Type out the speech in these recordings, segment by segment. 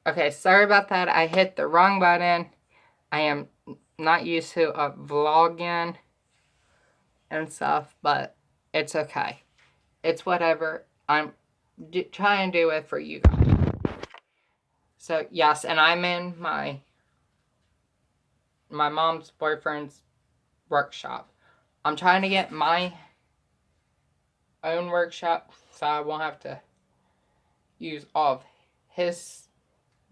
Okay, sorry about that. I hit the wrong button. I am not used to vlogging and stuff, but it's okay. It's whatever. I'm trying to do it for you guys. So, yes, and I'm in my mom's boyfriend's workshop. I'm trying to get my own workshop so I won't have to use all of his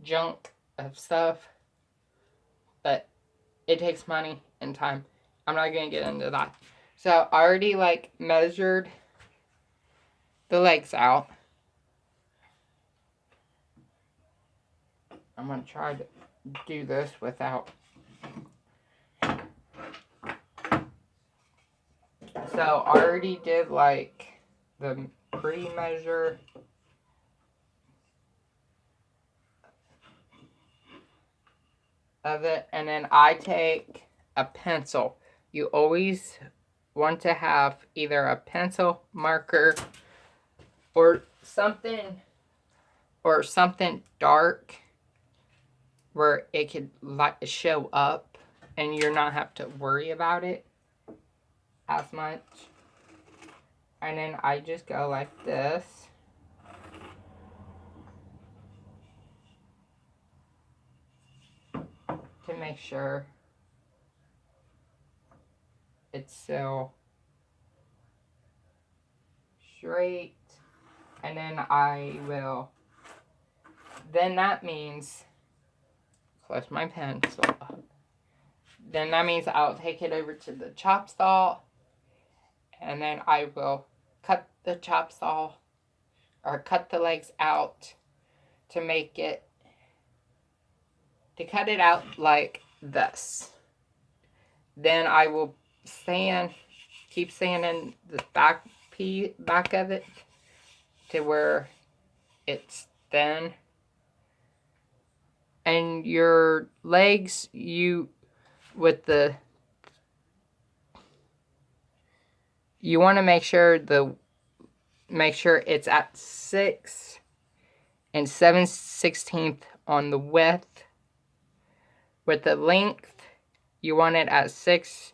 junk of stuff. But it takes money and time. I'm not going to get into that. So, I already, measured the legs out. I'm going to try to do this without. So, I already did, the pre-measure. Of it, and then I take a pencil. You always want to have either a pencil, marker, or something dark where it could show up and you're not have to worry about it as much. And then I just go like this. To make sure it's still straight. And then then that means, close my pencil up. Then that means I'll take it over to the chop saw. And then I will cut the chop saw, or cut the legs out to cut it out like this. Then I will keep sanding the back of it to where it's thin. And your legs, you want to make sure it's at 6 7/16 on the width. With the length, you want it at 6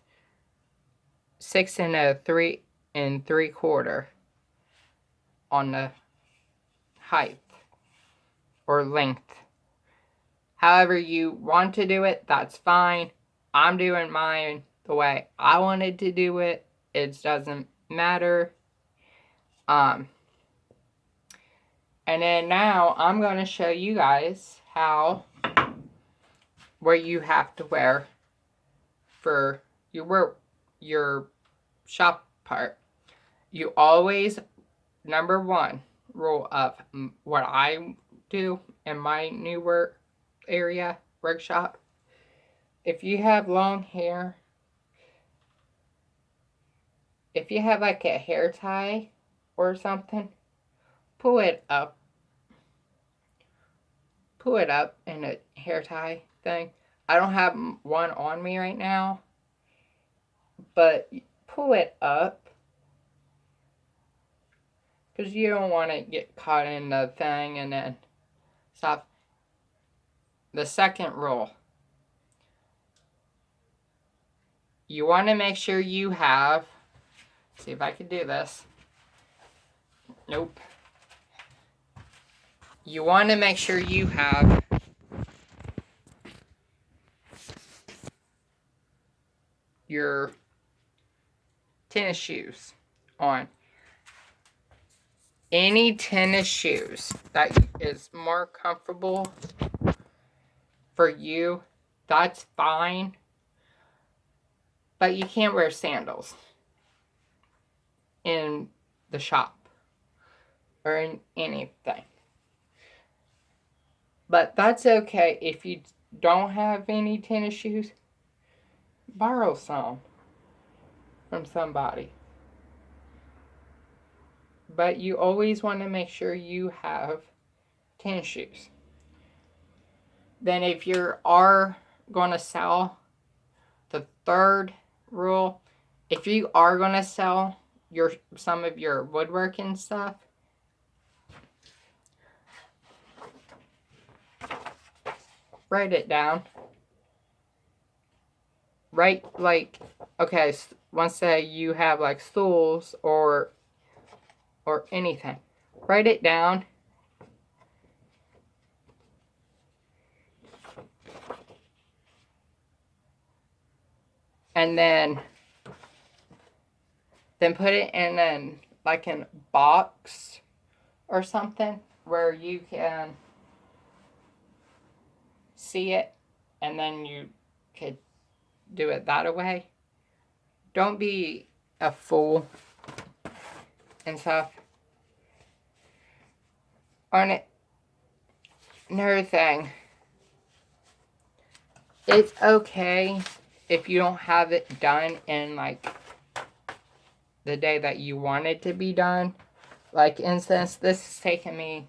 3 3/4 on the height or length. However you want to do it, that's fine. I'm doing mine the way I wanted to do it. It doesn't matter. And then now I'm going to show you guys what you have to wear for your shop part. You always, number one rule of what I do in my new workshop, if you have long hair, if you have a hair tie or something, pull it up in a hair tie thing. I don't have one on me right now, but pull it up because you don't want to get caught in the thing and then stop. The second rule, you want to make sure you have, see if I can do this. Nope. You want to make sure you have your tennis shoes on. Any tennis shoes that is more comfortable for you, that's fine. But you can't wear sandals in the shop or in anything. But that's okay. If you don't have any tennis shoes, borrow some from somebody. But you always want to make sure you have tennis shoes. Then if you are going to sell, the third rule, if you are going to sell some of your woodworking stuff, write it down. Write, like, okay, let's say you have, like, stools or anything. Write it down. And then put it in like a box or something where you can see it, and then you could do it that way. Don't be a fool and stuff. On it, another thing, it's okay if you don't have it done in, like, the day that you want it to be done. Like, instance, this has taken me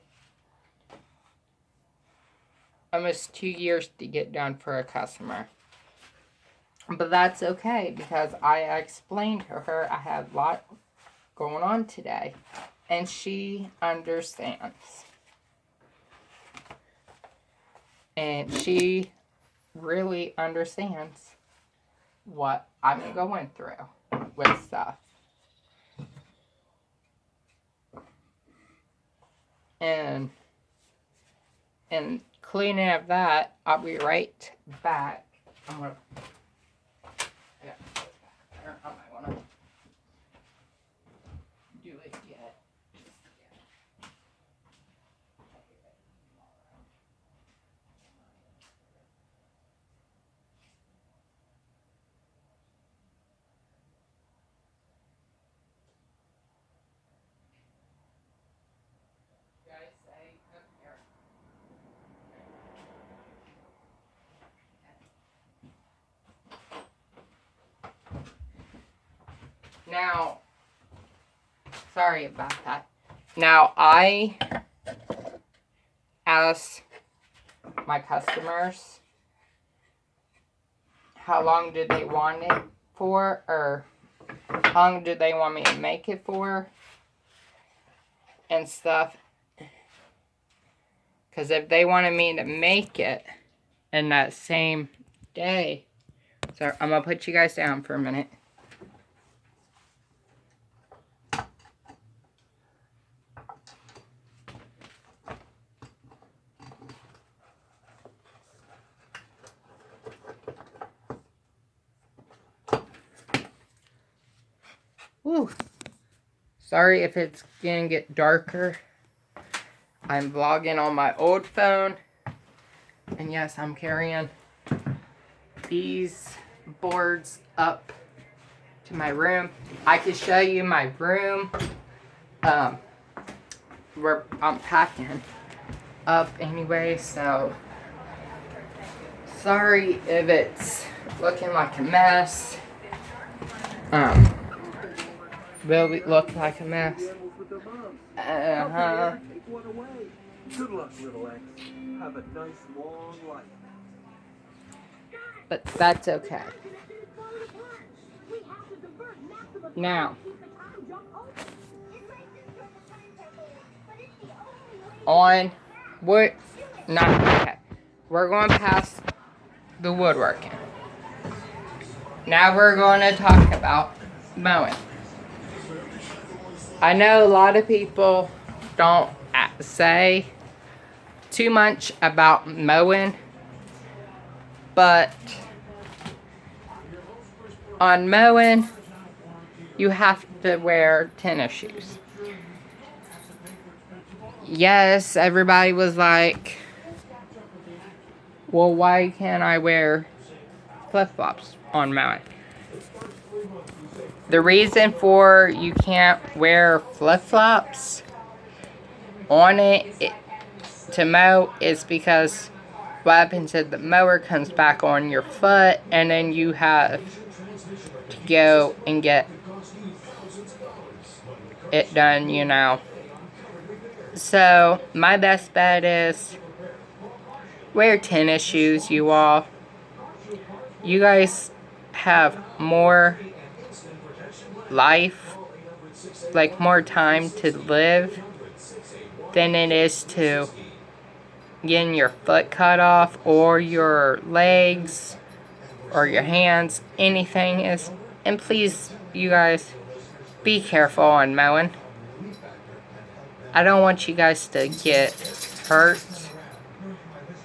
almost 2 years to get done for a customer. But that's okay, because I explained to her I had a lot going on today. And she understands. And she really understands what I'm going through with stuff. And cleaning up that, I'll be right back. I'm gonna, I might wanna do it yet. Now, sorry about that. Now, I ask my customers how long do they want it for, or how long do they want me to make it for, and stuff. Because if they wanted me to make it in that same day, so I'm going to put you guys down for a minute. Whew. Sorry if it's gonna get darker. I'm vlogging on my old phone. And yes, I'm carrying these boards up to my room. I can show you my room. Where I'm packing up anyway, so sorry if it's looking like a mess. Will it look like a mess? Good luck, little X. Have a nice long life. But that's okay. Now, on wood, not okay. We're going past the woodworking. Now we're going to talk about mowing. I know a lot of people don't say too much about mowing, but on mowing, you have to wear tennis shoes. Yes, everybody was like, well, why can't I wear flip-flops on mowing? The reason for you can't wear flip-flops on it to mow is because what happens is the mower comes back on your foot, and then you have to go and get it done, you know. So my best bet is wear tennis shoes, you all. You guys have more life, like more time to live than it is to getting your foot cut off or your legs or your hands, anything is. And please, you guys, be careful on mowing. I don't want you guys to get hurt.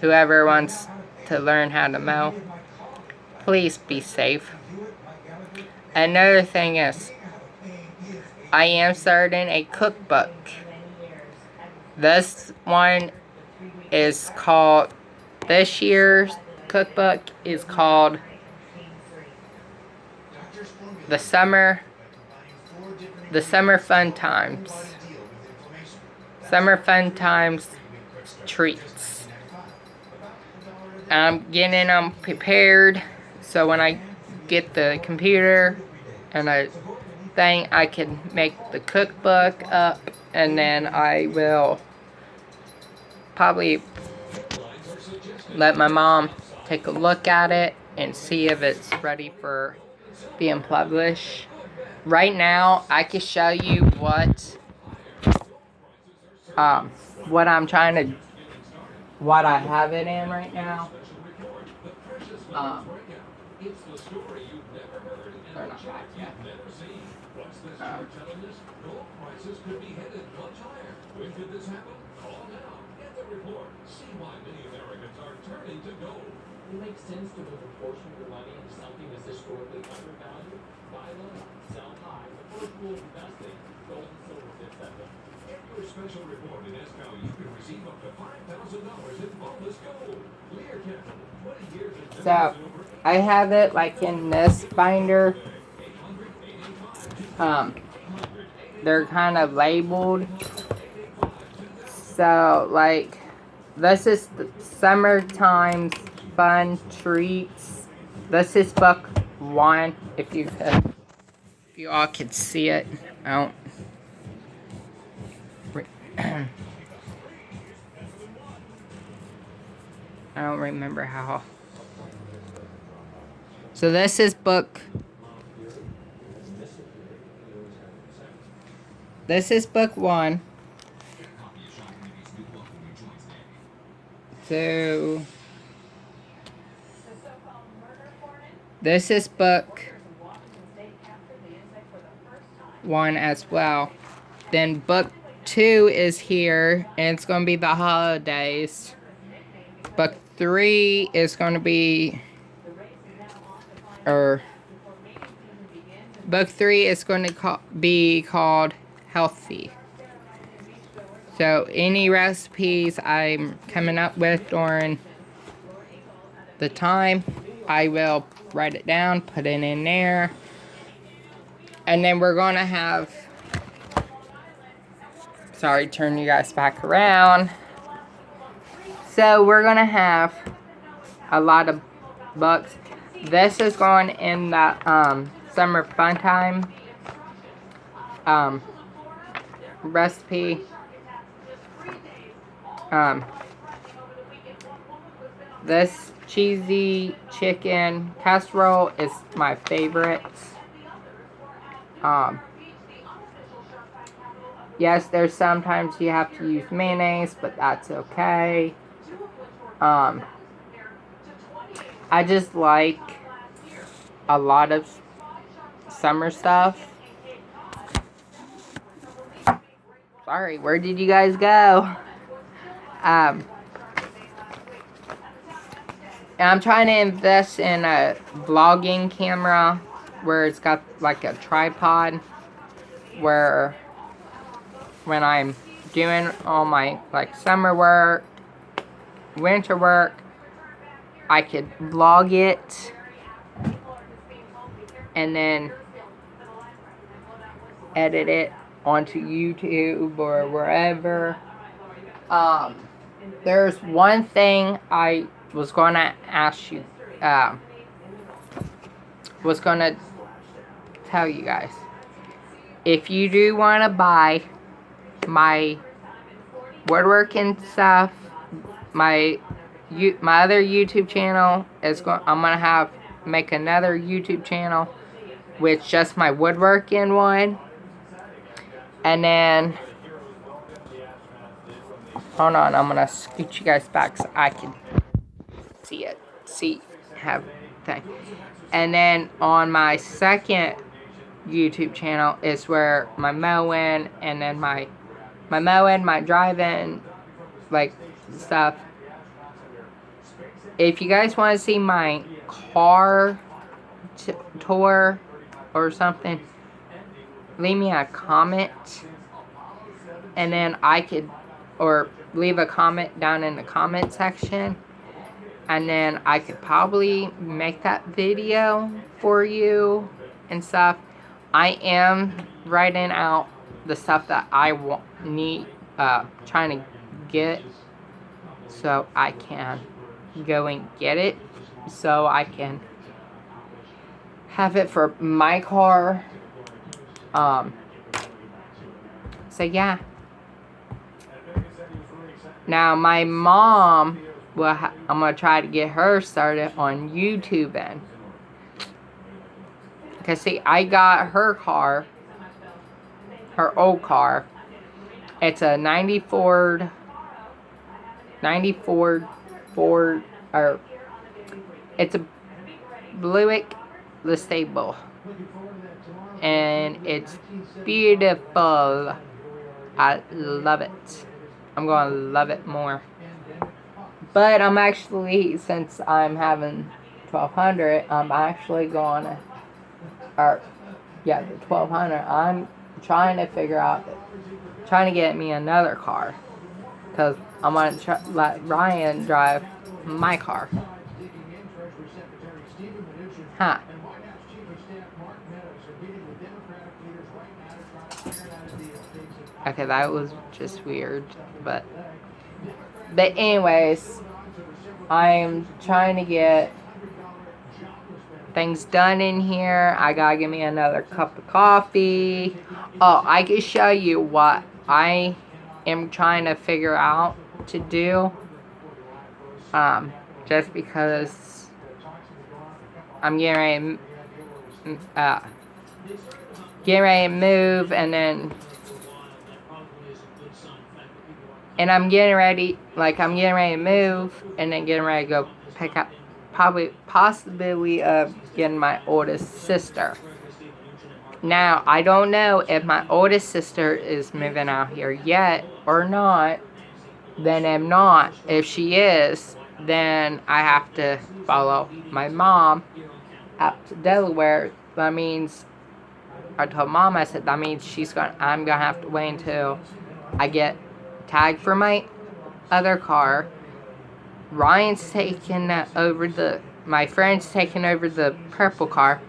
Whoever wants to learn how to mow, please be safe. Another thing is, I am starting a cookbook. This one is called, this year's cookbook is called The Summer Fun Times. Summer Fun Times Treats. I'm getting them prepared so when I get the computer and a thing, I can make the cookbook up, and then I will probably let my mom take a look at it and see if it's ready for being published. Right now, I can show you what I'm trying to, what I have it in right now. They're not back yet. When did this happen? Call now. Get the report. See why many Americans are turning to gold. It makes sense to move a portion of your money into something that's historically undervalued. Buy low, sell high. The first rule of investing, gold and silver fits that way. Get your special report in Escal. You can receive up to $5,000 in bonus gold. Lear Capital, 20 years of so, I have it like in this binder. They're kind of labeled. So, like, this is the Summertime Fun Treats. This is book 1. If you all could see it. I don't remember how. So this is book. This is book 1. So this is book 1 as well. Then book 2 is here, and it's going to be the holidays. Book 3 is going to be, book 3 is going to be called Healthy. So any recipes I'm coming up with during the time, I will write it down, put it in there. And then we're going to have, sorry, turn you guys back around. So we're going to have a lot of books. This is going in the Summer Fun Time recipe. This cheesy chicken casserole is my favorite. Yes, there's sometimes you have to use mayonnaise, but that's okay. I just like a lot of summer stuff. Sorry, where did you guys go? And I'm trying to invest in a vlogging camera where it's got like a tripod where when I'm doing all my like summer work, winter work, I could vlog it and then edit it onto YouTube or wherever. There's one thing I was going to ask you, was going to tell you guys. If you do want to buy my woodworking stuff, my other YouTube channel is I'm going to make another YouTube channel with just my woodworking one. And then Hold on, I'm gonna scoot you guys back so I can see it. Have thing. And then on my second YouTube channel is where my mowing and then my mowing, my driving, like stuff. If you guys want to see my car tour or something, leave me a comment, and then I could, or leave a comment down in the comment section, and then I could probably make that video for you and stuff. I am writing out the stuff that I need, trying to get, so I can go and get it, so I can have it for my car. So yeah. Now my mom, I'm gonna try to get her started on YouTubing. Cause see, I got her car, her old car. It's a 94 Ford, or it's a Buick LeSabre, and it's beautiful. I love it. I'm gonna love it more. But I'm actually, since I'm having 1200, I'm actually gonna, or yeah, the 1200. I'm trying to figure out, trying to get me another car, because I'm gonna let Ryan drive my car. Huh. Okay, that was just weird, but anyways, I'm trying to get things done in here. I gotta give me another cup of coffee. Oh, I can show you what I am trying to figure out to do. Just because I'm getting ready to move, and then I'm getting ready, I'm getting ready to move, and then getting ready to go pick up, possibly getting my oldest sister. Now, I don't know if my oldest sister is moving out here yet or not. Then if not, if she is, then I have to follow my mom out to Delaware. That means, I told Mom, I said, that means I'm gonna have to wait until I get tagged for my other car. Ryan's taking over my friend's taking over the purple car.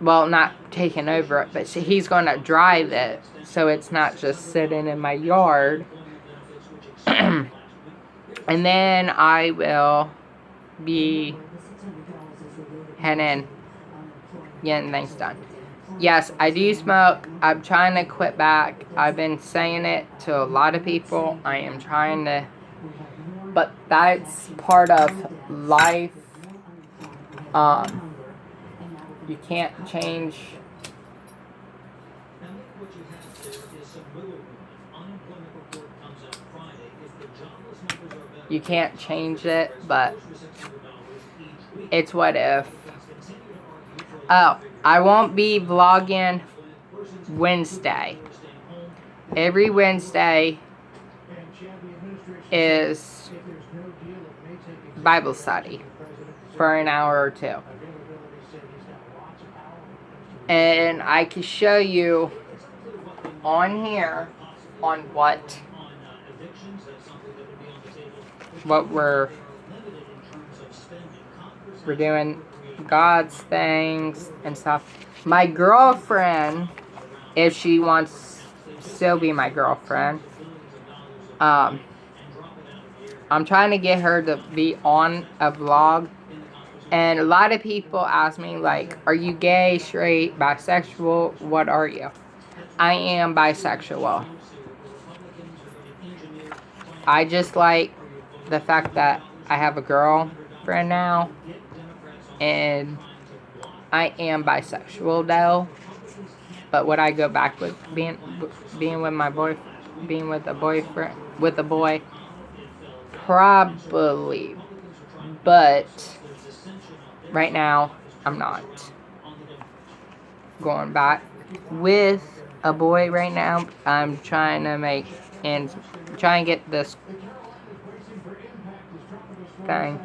Well, not taking over it, but he's gonna drive it, so it's not just sitting in my yard. And then I will be heading, getting things done. Yes, I do smoke. I'm trying to quit back. I've been saying it to a lot of people. I am trying to, but that's part of life. You can't change. You can't change it, but it's what if. Oh, I won't be vlogging Wednesday. Every Wednesday is Bible study for an hour or two. And I can show you on here on what we're doing, God's things and stuff. My girlfriend, if she wants to still be my girlfriend, I'm trying to get her to be on a vlog. And a lot of people ask me, like, are you gay, straight, bisexual? What are you? I am bisexual. I just like the fact that I have a girlfriend now. And I am bisexual, though. But would I go back with being with my boyfriend? being with a boyfriend, with a boy? Probably. But right now, I'm not going back with a boy right now. I'm trying to make and try and get this thing.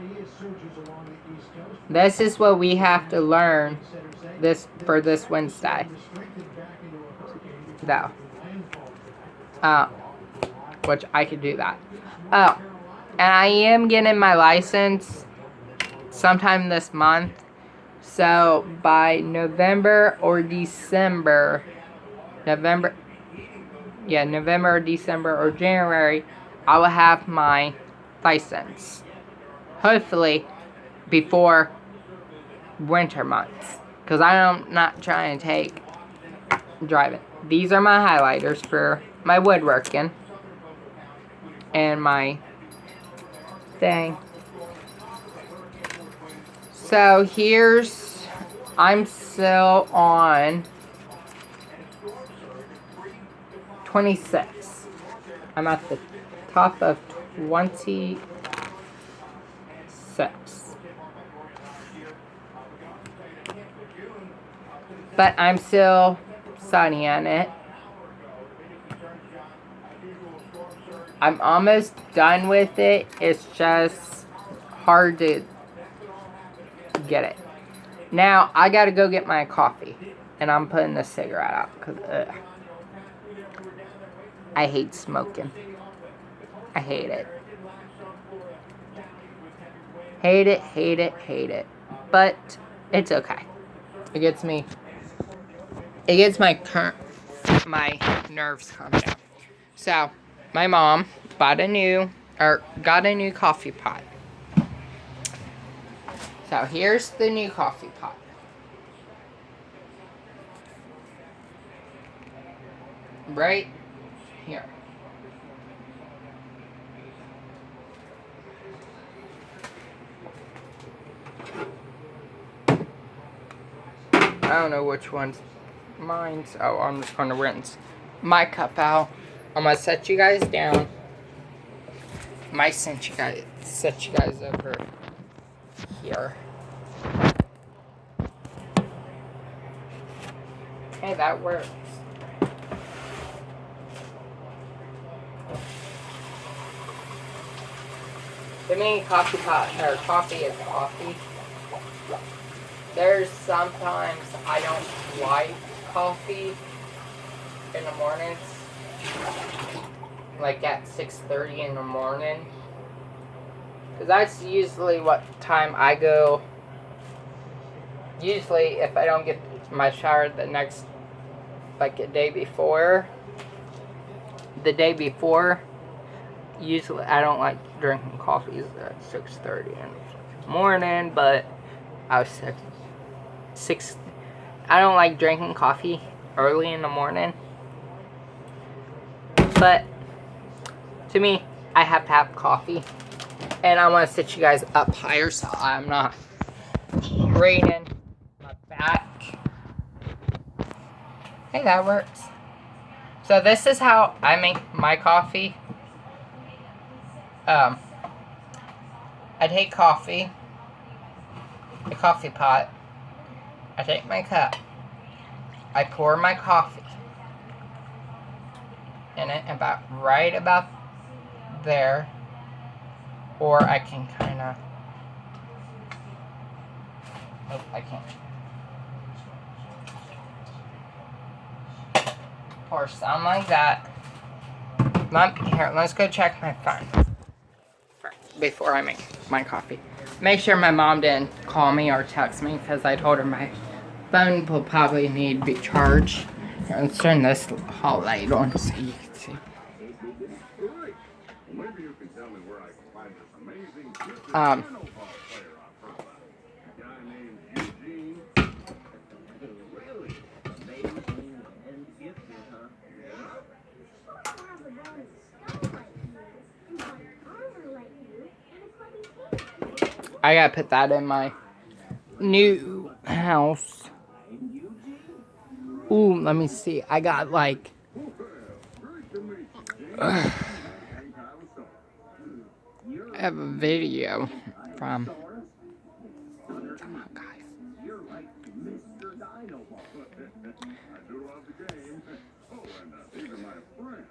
This is what we have to learn this for this Wednesday. Though. Which I could do that. Oh, and I am getting my license sometime this month. So by November or December, November or December or January, I will have my license. Hopefully before winter months. Because I'm not trying to take driving. These are my highlighters for my woodworking. And my thing. So here's, I'm still on 26. I'm at the top of 26. But I'm still studying it. I'm almost done with it. It's just hard to get it. Now, I gotta go get my coffee. And I'm putting the cigarette out. Because, I hate smoking. I hate it. Hate it, hate it, hate it. But, it's okay. It gets my nerves calmed down. So, my mom got a new coffee pot. So here's the new coffee pot. Right here. I don't know which one's mine's. Oh, I'm just gonna rinse my cup out. I'm gonna set you guys down. Might set you guys over here. Hey, that works. To me, coffee is coffee. There's sometimes I don't like coffee in the mornings. Like at 6:30 in the morning. Because that's usually what time I go. Usually, if I don't get my shower the next, like the day before, usually I don't like drinking coffees at 6:30 in the morning, but I was six. I don't like drinking coffee early in the morning, but to me, I have to have coffee, and I want to sit you guys up higher so I'm not raining my back. Hey, that works. So this is how I make my coffee. I take coffee, the coffee pot, I take my cup, I pour my coffee in it right about there, or I can kind of, nope, I can't. Pour some like that. Here, let's go check my phone before I make my coffee. Make sure my mom didn't call me or text me because I told her my phone will probably need to be charged. Here, let's turn this hall light on so you can see. I gotta put that in my new house. Ooh, let me see. I got like I have a video from. Come on, guys. You're like Mr. Dinoball. I do love the game. Oh, and these are my friends.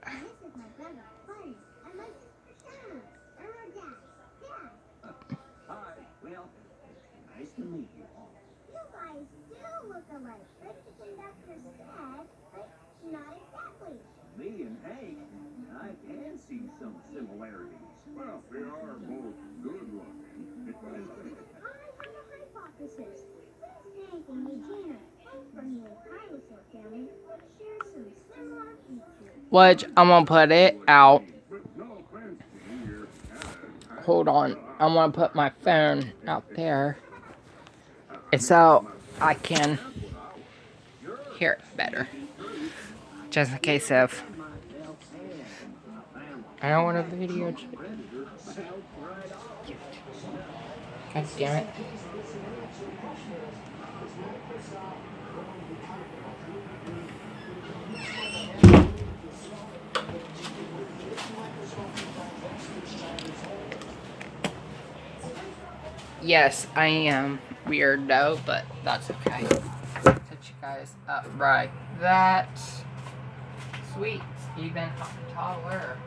This is my brother, Brian. And my sister, Shannon. And my dad. Hi, well, nice to meet you all. You guys do look alike, like the conductor said, but not exactly. Me and Hank, I can see some similarities. Well, we are both good looking. I have a hypothesis. Hank and Eugene are from the dinosaur family, which share some similar features. Which I'm gonna put it out. But no offense to you, Hold on. I'm gonna put my phone out there. And so I can hear it better. Just in case of. I don't want a video. God damn it. Yes, I am weirdo, but that's okay. Set you guys up right. That sweet, even taller.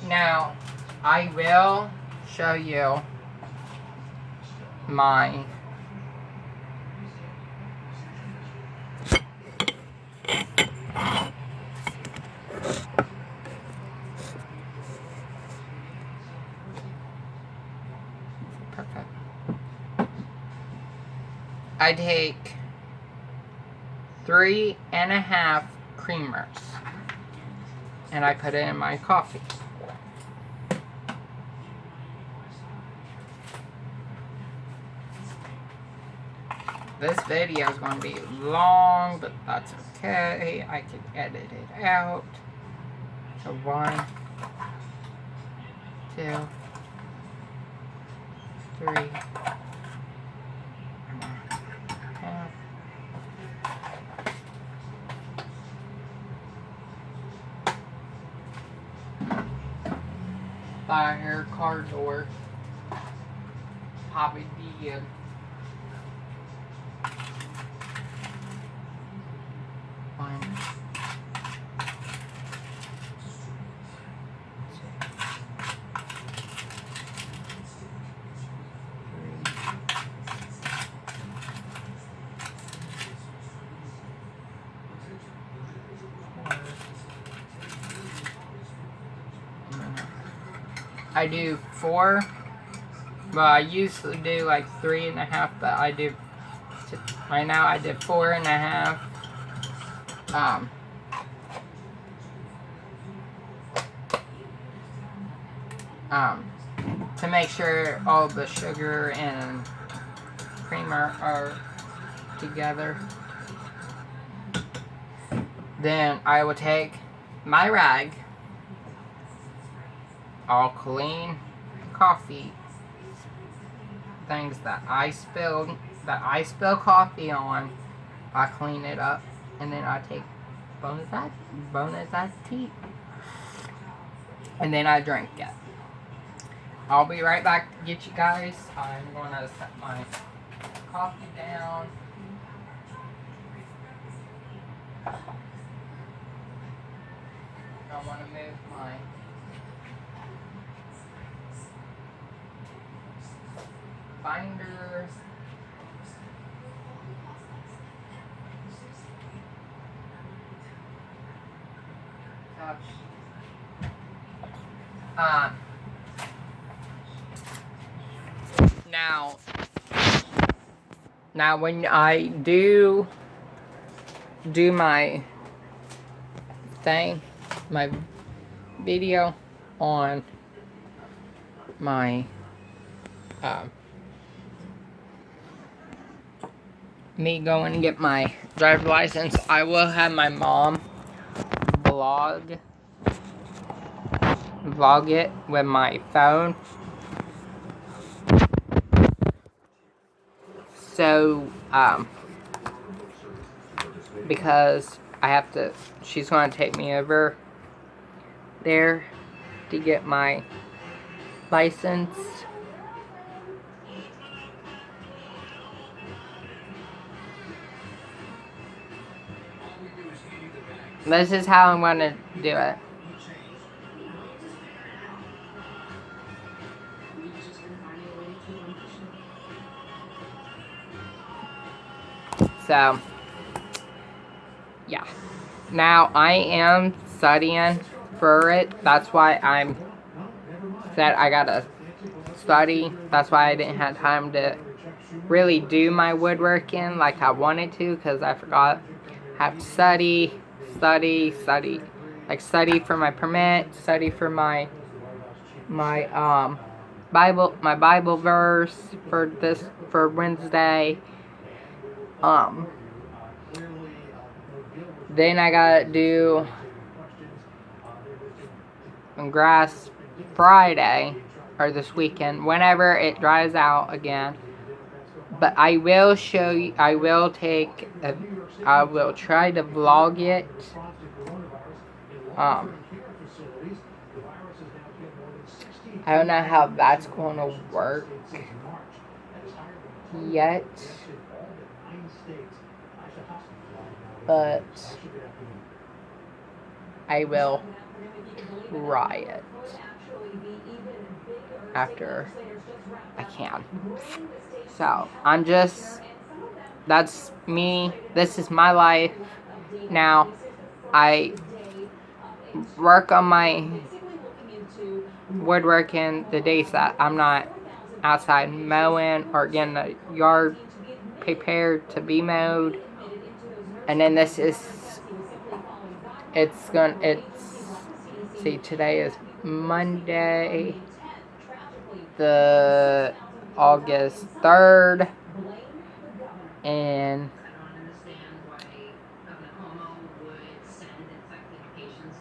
Now, I will show you my perfect. I take 3.5 creamers and I put it in my coffee. This video is going to be long, but that's okay. I can edit it out. So 1, 2, 3. Fire car door. Pop it in. One. I do 4. Well, I usually do like 3.5, but I do. Right now, I did 4.5. To make sure all the sugar and creamer are together. Then I will take my rag. I'll clean coffee things that I spill coffee on. I clean it up, and then I take bonus tea, and then I drink it. I'll be right back to get you guys. I'm gonna set my coffee down. I want to move my binder. Touch. Now when I do my thing, my video on my me going to get my driver's license, I will have my mom vlog it with my phone. So, because I have to, she's going to take me over there to get my license. This is how I'm going to do it. So, yeah. Now, I am studying for it. That's why I'm said I gotta study. That's why I didn't have time to really do my woodworking like I wanted to, because I forgot I have to study. Like, study for my permit, study for my Bible verse for Wednesday. Then I gotta do grass Friday, or this weekend, whenever it dries out again. But I will show you, I will try to vlog it. I don't know how that's going to work yet, but I will try it after I can. So, that's me. This is my life now. I work on my woodworking the days that I'm not outside mowing or getting the yard prepared to be mowed. And then see, today is Monday, the August 3rd, and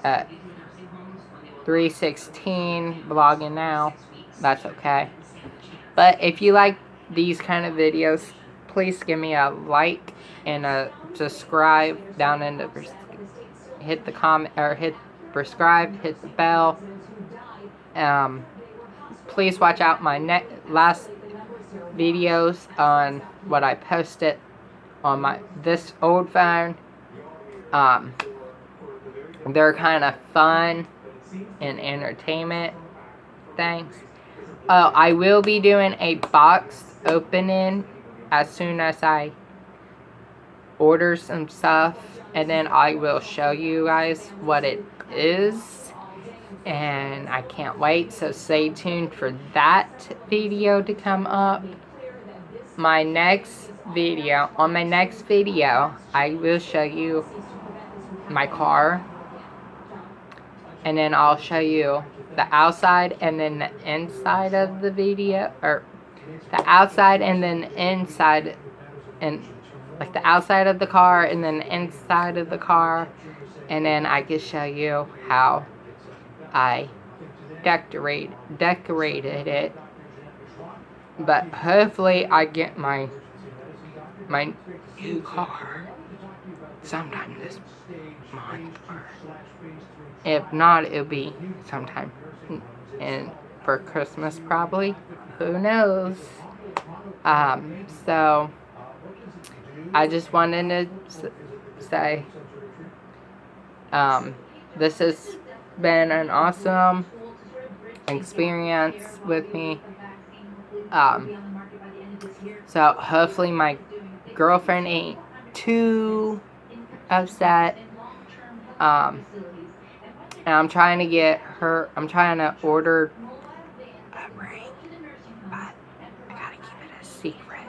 at 3:16 vlogging now. That's okay. But if you like these kind of videos, please give me a like and a subscribe down in the, hit the comment, or hit subscribe, hit the bell. Please watch out my last videos on what I posted on this old phone. They're kind of fun and entertainment things. Oh, I will be doing a box opening as soon as I order some stuff, and then I will show you guys what it is, and I can't wait, so stay tuned for that video to come up. On my next video, I will show you my car, and then I'll show you the outside and then the inside of the video, or the outside and then inside, and like the outside of the car and then the inside of the car, and then I can show you how I decorated it. But hopefully I get my new car sometime this month, or if not, it'll be sometime for Christmas probably. Who knows? So I just wanted to say, this has been an awesome experience with me. So hopefully my girlfriend ain't too upset. And I'm trying to order a ring, but I gotta keep it a secret.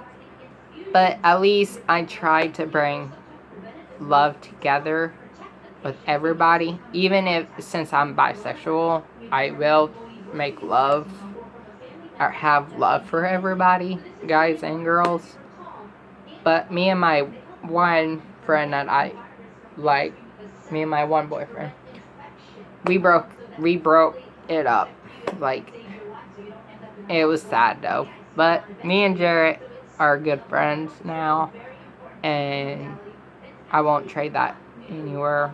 But at least I tried to bring love together with everybody. Even if, since I'm bisexual, I will make love, or have love for everybody, guys and girls. But me and my one friend that I like, me and my one boyfriend, we broke it up. Like, it was sad though. But me and Jarrett are good friends now, and I won't trade that anywhere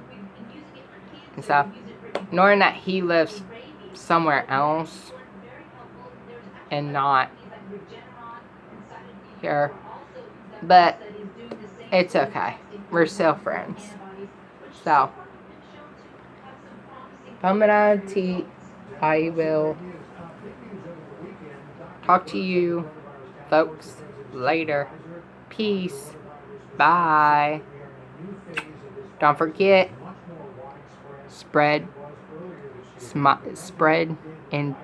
and stuff. Knowing that he lives somewhere else and not here. But it's okay. We're still friends. So, Pamanati, I will talk to you folks later. Peace. Bye. Don't forget, spread and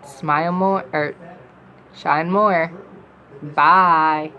smile more or shine more. Bye.